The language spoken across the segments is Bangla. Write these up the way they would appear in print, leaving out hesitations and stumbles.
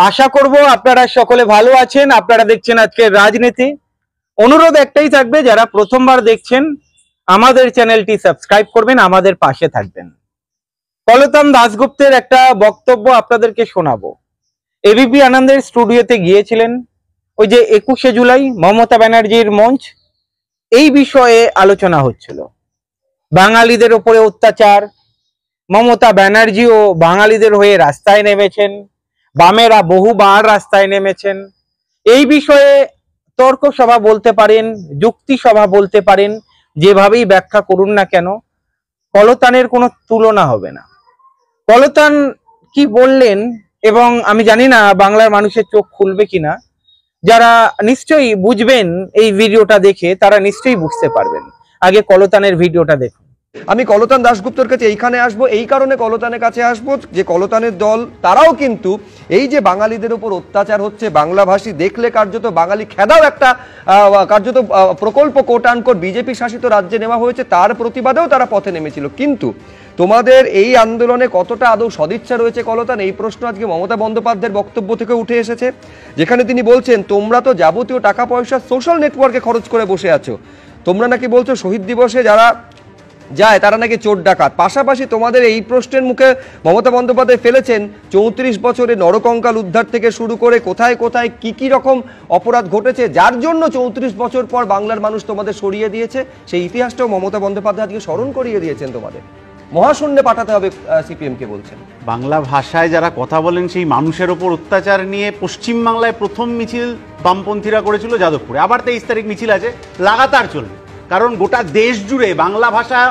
আশা করব আপনারা সকলে ভালো আছেন। আপনারা দেখছেন আজকের রাজনীতি। অনুরোধ একটাই থাকবে, যারা প্রথমবার দেখছেন আমাদের চ্যানেলটি সাবস্ক্রাইব করবেন, আমাদের পাশে থাকবেন। কলতান দাশগুপ্তের একটা বক্তব্য আপনাদেরকে শোনাবো। এবিপি আনন্দের স্টুডিওতে গিয়েছিলেন, ওই যে 21শে জুলাই মমতা ব্যানার্জির মঞ্চ, এই বিষয়ে আলোচনা হচ্ছিল। বাঙালিদের উপরে অত্যাচার, মমতা ব্যানার্জিও বাঙালিদের হয়ে রাস্তায় নেমেছেন, বামেরা বহুবার রাস্তায় নেমেছেন। এই বিষয়ে তর্ক সভা বলতে পারেন, যুক্তি সভা বলতে পারেন, যেভাবেই ব্যাখ্যা করুন না কেন, কলতানের কোনো তুলনা হবে না। কলতান কি বললেন, এবং আমি জানি না বাংলার মানুষের চোখ খুলবে কিনা। যারা নিশ্চয়ই বুঝবেন এই ভিডিওটা দেখে, তারা নিশ্চয়ই বুঝতে পারবেন। আগে কলতানের ভিডিওটা দেখুন। আমি কলতান দাশগুপ্তর কাছে এইখানে আসবো, এই কারণে কলতানের কাছে আসবো যে কলতানের দল তারাও কিন্তু এই যে বাঙালিদের উপর অত্যাচার হচ্ছে, বাংলাভাষী দেখলে কার্যত বাঙালি খেদাও একটা কার্যত প্রকল্প কোট আনকোট বিজেপি শাসিত রাজ্যে নেওয়া হয়েছে, তার প্রতিবাদেও তারা পথে নেমেছিল। কিন্তু তোমাদের এই আন্দোলনে কতটা আদৌ সদিচ্ছা রয়েছে কলতান, এই প্রশ্ন আজকে মমতা বন্দ্যোপাধ্যায়ের বক্তব্য থেকে উঠে এসেছে, যেখানে তিনি বলছেন তোমরা তো যাবতীয় টাকা পয়সা সোশ্যাল নেটওয়ার্কে খরচ করে বসে আছো। তোমরা নাকি বলছো শহীদ দিবসে যারা যায় তারা নাকি চোর ডাকাত। পাশাপাশি তোমাদের এই প্রশ্নের মুখে মমতা বন্দ্যোপাধ্যায় ফেলেছেন 34 বছরে নরকঙ্কাল উদ্ধার থেকে শুরু করে কোথায় কোথায় কি রকম অপরাধ ঘটেছে, যার জন্য 34 বছর পর বাংলার মানুষ তোমাদের সরিয়ে দিয়েছে। সেই ইতিহাসটাও মমতা বন্দ্যোপাধ্যায় আজকে স্মরণ করিয়ে দিয়েছেন। তোমাদের মহাশূন্যে পাঠাতে হবে সিপিএম কে বলছেন। বাংলা ভাষায় যারা কথা বলেন সেই মানুষের ওপর অত্যাচার নিয়ে পশ্চিমবাংলায় প্রথম মিছিল বামপন্থীরা করেছিল যাদবপুরে, আবার 23 তারিখ মিছিল আছে, লাগাতার চলবে। কারণ গোটা দেশ জুড়ে বাংলা ভাষা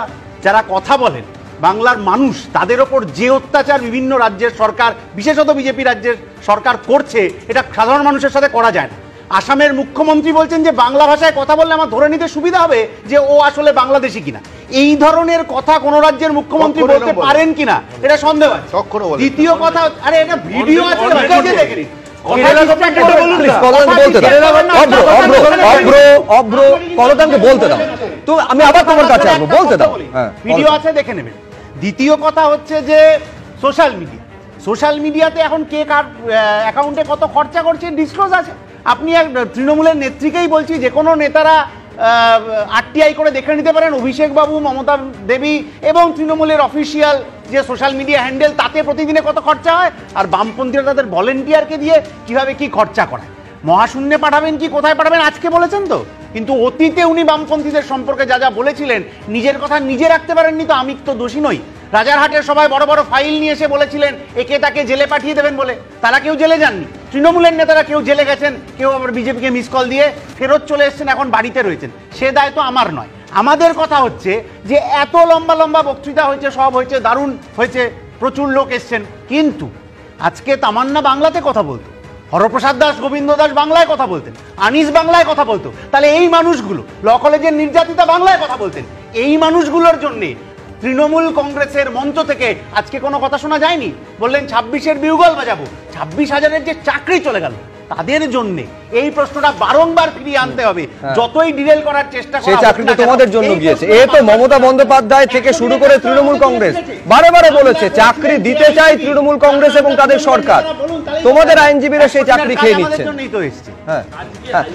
যারা কথা বলেন, বাংলার মানুষ, তাদের ওপর যে অত্যাচার বিভিন্ন রাজ্যের সরকার, বিশেষত বিজেপি রাজ্যের সরকার করছে, এটা সাধারণ মানুষের সাথে করা যায় না। আসামের মুখ্যমন্ত্রী বলছেন যে বাংলা ভাষায় কথা বললে আমার ধরে নিতে সুবিধা হবে যে ও আসলে বাংলাদেশি কিনা। এই ধরনের কথা কোন রাজ্যের মুখ্যমন্ত্রী বলতে পারেন কিনা এটা সন্দেহ আছে। দ্বিতীয় কথা, আরে এটা ভিডিও আছে, দেখে নেবেন। দ্বিতীয় কথা হচ্ছে যে সোশ্যাল মিডিয়াতে এখন কে কার অ্যাকাউন্টে কত খরচা করছে ডিসক্লোজ আছে। আপনি এক তৃণমূলের নেত্রীকেই বলছি, যে কোনো নেতারা আরটিআই করে দেখে নিতে পারেন অভিষেক বাবু, মমতা দেবী এবং তৃণমূলের অফিসিয়াল যে সোশ্যাল মিডিয়া হ্যান্ডেল, তাতে প্রতিদিনে কত খরচা হয়, আর বামপন্থীরা তাদের ভলেন্টিয়ারকে দিয়ে কিভাবে কি খরচা করায়। মহাশূন্যে পাঠাবেন কি কোথায় পাঠাবেন আজকে বলেছেন তো, কিন্তু অতীতে উনি বামপন্থীদের সম্পর্কে যা যা বলেছিলেন নিজের কথা নিজে রাখতে পারেননি। তো আমি তো দোষী নই। রাজারহাটের সবাই বড় বড় ফাইল নিয়ে এসে বলেছিলেন একে তাকে জেলে পাঠিয়ে দেবেন বলে, তারা কেউ জেলে যাননি। তৃণমূলের নেতারা কেউ জেলে গেছেন, কেউ আবার বিজেপিকে মিস কল দিয়ে ফেরত চলে এসেছেন, এখন বাড়িতে রয়েছেন। সে দায় তো আমার নয়। আমাদের কথা হচ্ছে যে এত লম্বা লম্বা বক্তৃতা হয়েছে, সব হয়েছে, দারুণ হয়েছে, প্রচুর লোক এসছেন, কিন্তু আজকে তামান্না বাংলাতে কথা বলতো, হরপ্রসাদ দাস, গোবিন্দ দাস বাংলায় কথা বলতেন, আনিস বাংলায় কথা বলতো। তাহলে এই মানুষগুলো, ল কলেজের নির্যাতিতা বাংলায় কথা বলতেন, এই মানুষগুলোর জন্যে তৃণমূল কংগ্রেসের মঞ্চ থেকে আজকে কোনো কথা শোনা যায়নি। বললেন 26-এর বিউগল বাজাবো, 26,000-এর যে চাকরি চলে গেল তাদের জন্য এই প্রশ্নটা বারংবার ফিরিয়ে আনতে হবে। যতই ডিরেল করার চেষ্টা করা, সেই চাকরিটা তোমাদের জন্য গিয়েছে। এ তো মমতা বন্দ্যোপাধ্যায় থেকে শুরু করে তৃণমূল কংগ্রেস বারে বারে বলেছে চাকরি দিতে চাই তৃণমূল কংগ্রেস এবং তাদের সরকার। তোমাদের আইনজীবীরা সেই চাকরি খেয়ে নিচ্ছে।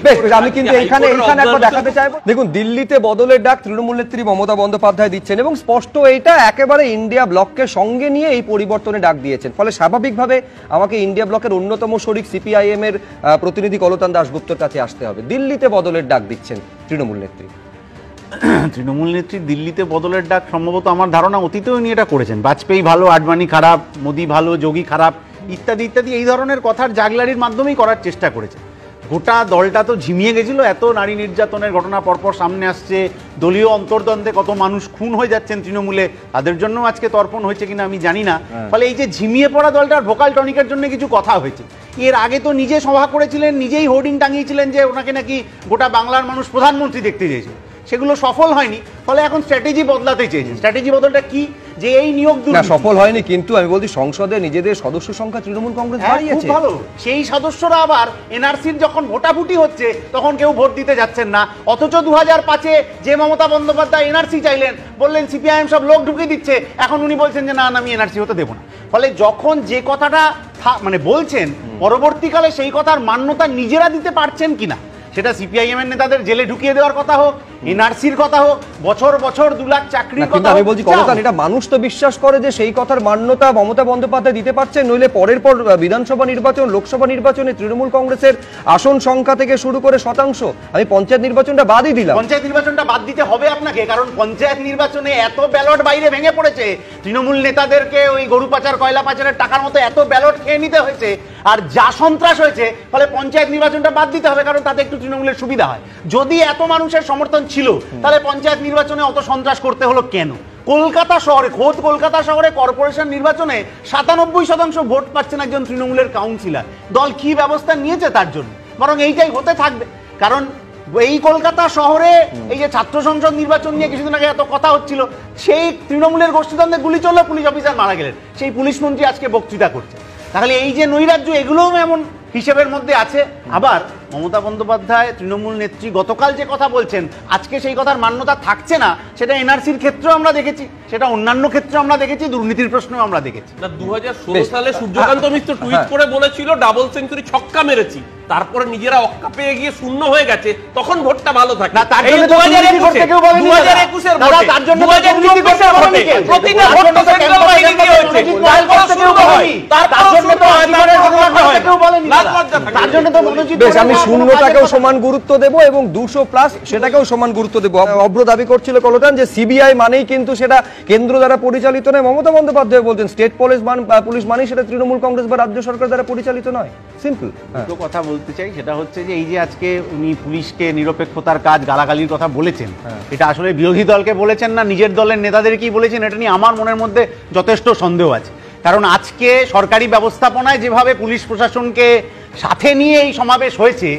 বেশ, আমি কিন্তু এইখানে একবার দেখাতে চাইবো। দেখুন, দিল্লিতে বদলের ডাক তৃণমূল নেত্রী মমতা বন্দ্যোপাধ্যায় দিচ্ছেন, এবং স্পষ্ট এটা একেবারে ইন্ডিয়া ব্লককে সঙ্গে নিয়ে এই পরিবর্তনে ডাক দিয়েছেন। ফলে স্বাভাবিকভাবে আমাকে ইন্ডিয়া ব্লকের অন্যতম শরিক সিপিআইএম এর প্রতিনিধি কলতান দাশগুপ্তর কাছে আসতে হবে। দিল্লিতে বদলের ডাক দিচ্ছেন তৃণমূল নেত্রী। তৃণমূল নেত্রী দিল্লিতে বদলের ডাক সম্ভবত আমার ধারণা অতীতেও নিয়ে এটা করেছেন। বাজপেয়ী ভালো, আডবাণী খারাপ, মোদি ভালো, যোগী খারাপ, ইত্যাদি ইত্যাদি এই ধরনের কথার জাগলারির মাধ্যমেই করার চেষ্টা করেছে। গোটা দলটা তো ঝিমিয়ে গেছিল, এত নারী নির্যাতনের ঘটনা পরপর সামনে আসছে, দলীয় অন্তর্দ্বন্দ্বে কত মানুষ খুন হয়ে যাচ্ছেন তৃণমূলে, তাদের জন্য আজকে তর্পণ হয়েছে কিনা আমি জানি না। ফলে এই যে ঝিমিয়ে পড়া দলটার ভোকাল টনিকের জন্য কিছু কথা হয়েছে। এর আগে তো নিজে সভা করেছিলেন, নিজেই হোর্ডিং টাঙিয়েছিলেন যে ওনাকে নাকি গোটা বাংলার মানুষ প্রধানমন্ত্রী দেখতে চেয়েছিল, সেগুলো সফল হয়নি। ফলে এখন স্ট্র্যাটেজি বদলাতে চেয়েছেন। স্ট্র্যাটেজি বদলটা কি, যে এই নিয়োগ সফল হয়নি, কিন্তু আমি বলছি সংসদে নিজেদের সদস্য সংখ্যা তৃণমূল কংগ্রেস বাড়িয়েছে। ভালো, সেই সদস্যরা আবার এনআরসির যখন ভোটাভুটি হচ্ছে তখন কেউ ভোট দিতে যাচ্ছেন না। অথচ 2005-এ যে মমতা বন্দ্যোপাধ্যায় এনআরসি চাইলেন, বললেন সিপিআইএম সব লোক ঢুকিয়ে দিচ্ছে, এখন উনি বলছেন যে না, আমি এনআরসি হতে দেবো না। ফলে যখন যে কথাটা মানে বলছেন পরবর্তীকালে সেই কথার মান্যতা নিজেরা দিতে পারছেন কিনা, সেটা সিপিআইএম এর নেতাদের জেলে ঢুকিয়ে দেওয়ার কথা হোক, এনআরসির কথা হোক, বছর বছর 2 লাখ চাকরির কথা, আমি বলছি কলতান, এটা মানুষ তো বিশ্বাস করে যে সেই কথার মান্যতা মমতা বন্দ্যোপাধ্যায় দিতে পারছেন, নইলে পরের পর বিধানসভা নির্বাচন, লোকসভা নির্বাচনে তৃণমূল কংগ্রেসের আসন সংখ্যা থেকে শুরু করে শতাংশ, আমি পঞ্চায়েত নির্বাচনটা বাদই দিলাম। পঞ্চায়েত নির্বাচনটা বাদ দিতে হবে আপনাকে, কারণ পঞ্চায়েত নির্বাচনে এত ব্যালট বাইরে ভেঙে পড়েছে, তৃণমূল নেতাদেরকে ওই গরু পাচার কয়লা পাচারের টাকার মতো এত ব্যালট খেয়ে নিতে হয়েছে, আর যা সন্ত্রাস হয়েছে, ফলে পঞ্চায়েত নির্বাচনটা বাদ দিতে হবে, কারণ তাতে একটু তৃণমূলের সুবিধা হয়। যদি এত মানুষের সমর্থন ছিল, তাহলে পঞ্চায়েত নির্বাচনে অত সন্ত্রাস করতে হলো কেন? কলকাতা শহরে, খোদ কলকাতা শহরে কর্পোরেশন নির্বাচনে 97% ভোট পাচ্ছেন একজন তৃণমূলের কাউন্সিলর। দল কি ব্যবস্থা নিয়েছে তার জন্য? বরং এইটাই হতে থাকবে, কারণ এই কলকাতা শহরে এই যে ছাত্র সংসদ নির্বাচন নিয়ে কিছুদিন আগে এত কথা হচ্ছিল, সেই তৃণমূলের গোষ্ঠীদ্বন্দ্বে গুলি চললো, পুলিশ অফিসার মারা গেলেন, সেই পুলিশ মন্ত্রী আজকে বক্তৃতা করছে। তাহলে এই যে নৈরাজ্য, এগুলোও এমন হিসেবের মধ্যে আছে। আবার মমতা বন্দ্যোপাধ্যায় তৃণমূল নেত্রী গতকাল যে কথা বলছেন, আজকে সেই কথার মান্যতা থাকছে না, সেটা এনআরসির ক্ষেত্রেও আমরা দেখেছি, সেটা অন্যান্য ক্ষেত্রে আমরা দেখেছি, দুর্নীতির প্রশ্নেও আমরা দেখেছি। 2016 সালে সূর্যকান্ত মিত্র টুইট করে বলেছিল ডাবল সেঞ্চুরি ছক্কা মেরেছি, তারপরে নিজেরা অক্কা পেয়ে গিয়ে শূন্য হয়ে গেছে, তখন ভোটটা ভালো থাকে না। তার জন্য 2021 এর ভোটে, 2021 এর ভোটে, তার জন্য প্রতিটা ভোট তো সেন্ট্রাল বাহিনী দিয়ে হয়েছে, তার জন্য তো আজকের ঘটনা হয়, তার জন্য তো মনোজিৎ। বেশ, আমি শূন্যটাকেও সমান গুরুত্ব দেব এবং 200+ সেটাকেও সমান গুরুত্ব দেব। অভ্র দাবি করছিল কলতান যে সিবিআই মানেই কিন্তু সেটা কেন্দ্র দ্বারা পরিচালিত নয়। মমতা বন্দ্যোপাধ্যায় বলছেন স্টেট পুলিশ মানেই সেটা তৃণমূল কংগ্রেস বা রাজ্য সরকার দ্বারা পরিচালিত নয়। সিম্পল। দুটো কথা বলতে চাই, সেটা হচ্ছে যে এই যে আজকে উনি পুলিশকে নিরপেক্ষতার কাজ গালাগালির কথা বলেছেন, এটা আসলে বিরোধী দলকে বলেছেন না নিজের দলের নেতাদেরকেই বলেছেন, এটা নিয়ে আমার মনের মধ্যে যথেষ্ট সন্দেহ আছে। কারণ আজকে সরকারি ব্যবস্থাপনায় যেভাবে পুলিশ প্রশাসনকে সাথে নিয়ে এই সমাবেশ হয়েছে,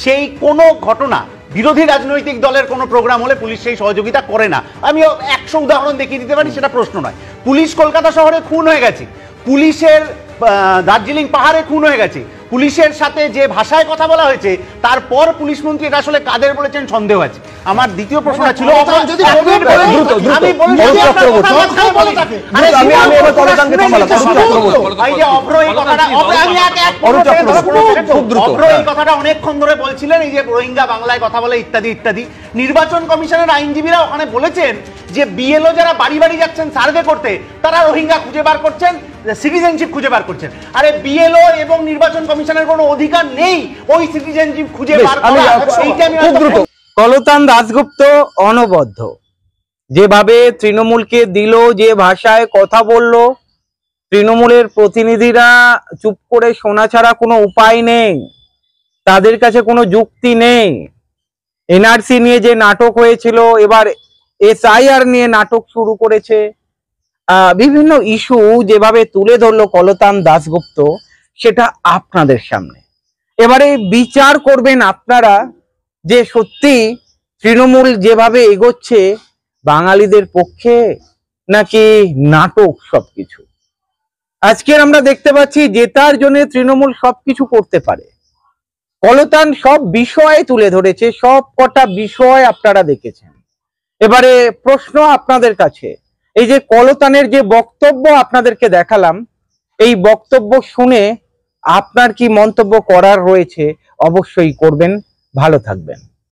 সেই কোনো ঘটনা বিরোধী রাজনৈতিক দলের কোনো প্রোগ্রাম হলে পুলিশ সেই সহযোগিতা করে না। আমি 100 উদাহরণ দেখিয়ে দিতে পারি, সেটা প্রশ্ন নয়। পুলিশ কলকাতা শহরে খুন হয়ে গেছে, পুলিশের দার্জিলিং পাহাড়ে খুন হয়ে গেছে, পুলিশের সাথে যে ভাষায় কথা বলা হয়েছে, তারপর পুলিশ মন্ত্রী এটা আসলে কাদের বলেছেন সন্দেহ আছে। আমার দ্বিতীয় প্রশ্নটা ছিল, কথাটা অনেকক্ষণ ধরে বলছিলেন এই যে রোহিঙ্গা বাংলায় কথা বলে ইত্যাদি ইত্যাদি। নির্বাচন কমিশনের আইনজীবীরা ওখানে বলেছেন যে বিএলও যারা বাড়ি বাড়ি যাচ্ছেন সার্ভে করতে, তারা রোহিঙ্গা খুঁজে বার করছেন, সিটিজেনশিপ খুঁজে বার করছেন। আরে বিএলও এবং নির্বাচন কমিশনের কোনো অধিকার নেই ওই সিটিজেনশিপ খুঁজে বার করা। কলতান দাশগুপ্ত অনবদ্য, যেভাবে তৃণমূলকে দিল, যে ভাষায় কথা বলল, তৃণমূলের প্রতিনিধিরা চুপ করে শোনা ছাড়া কোনো উপায় নেই, তাদের কাছে কোনো যুক্তি নেই। এনআরসি নিয়ে যে নাটক হয়েছিল, এবার এসআইআর নিয়ে নাটক শুরু করেছে। বিভিন্ন ইস্যু যেভাবে তুলে ধরলো কলতান দাশগুপ্ত, সেটা আপনাদের সামনে। এবারে বিচার করবেন আপনারা যে সত্যি তৃণমূল যেভাবে এগোচ্ছে বাঙালিদের পক্ষে নাকি নাটক সবকিছু। আজকের আমরা দেখতে পাচ্ছি জেতার জন্য তৃণমূল সবকিছু করতে পারে। কলতান সব বিষয় তুলে ধরেছে, সব কটা বিষয় আপনারা দেখেছেন। এবারে প্রশ্ন আপনাদের কাছে, এই যে কলতানের যে বক্তব্য আপনাদেরকে দেখালাম, এই বক্তব্য শুনে আপনার কি মন্তব্য করার রয়েছে অবশ্যই করবেন। ভালো থাকবেন।